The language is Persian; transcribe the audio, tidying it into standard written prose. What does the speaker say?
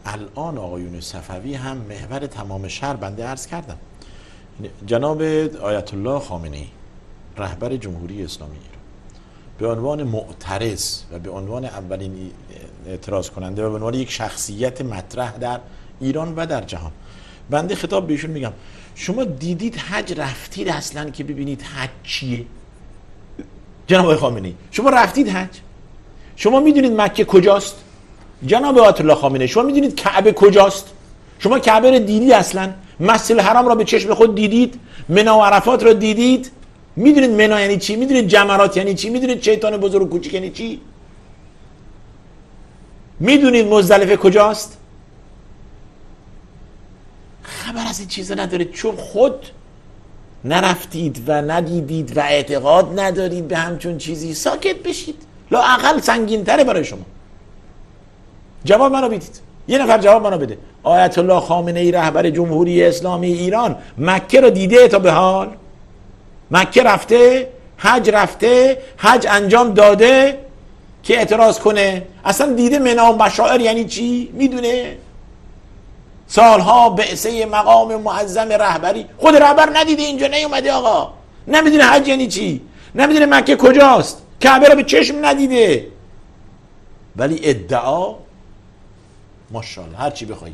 الان آقایون صفوی هم محور تمام شهر بنده عرض کردم. جناب آیت الله خامنه‌ای رهبر جمهوری اسلامی ایران به عنوان معترض و به عنوان اولین اعتراض کننده و به عنوان یک شخصیت مطرح در ایران و در جهان، بنده خطاب بهشون میگم شما دیدید حج رفتید اصلا که ببینید حج چیه؟ جناب آقای خامنه‌ای شما رفتید حج؟ شما میدونید مکه کجاست؟ جناب آیت الله خامنه‌ای شما میدونید کعبه کجاست؟ شما کعبه رو دیدید اصلا؟ مسجد الحرام را به چشم خود دیدید؟ منی و عرفات را دیدید؟ میدونید منی یعنی چی؟ میدونید جمرات یعنی چی؟ میدونید شیطان بزرگ و کوچک یعنی چی؟ میدونید مزدلفه کجاست؟ خبر از این چیزا ندارید، چون خود نرفتید و ندیدید و اعتقاد ندارید به همچون چیزی. ساکت بشید، لااقل سنگین تره برای شما. جواب منو بدید، یه نفر جواب منو بده. آیت الله خامنه‌ای رهبر جمهوری اسلامی ایران مکه رو دیده تا به حال؟ مکه رفته؟ حج رفته؟ حج انجام داده که اعتراض کنه؟ اصلا دیده منی و مشاعر یعنی چی؟ میدونه؟ سالها بعثه مقام معظم رهبری، خود رهبر ندیده، اینجا نیومده آقا، نمیدونه حج یعنی چی، نمیدونه مکه کجاست، کعبه رو به چشم ندیده، ولی ادعا ماشاءالله هر چی بخوایی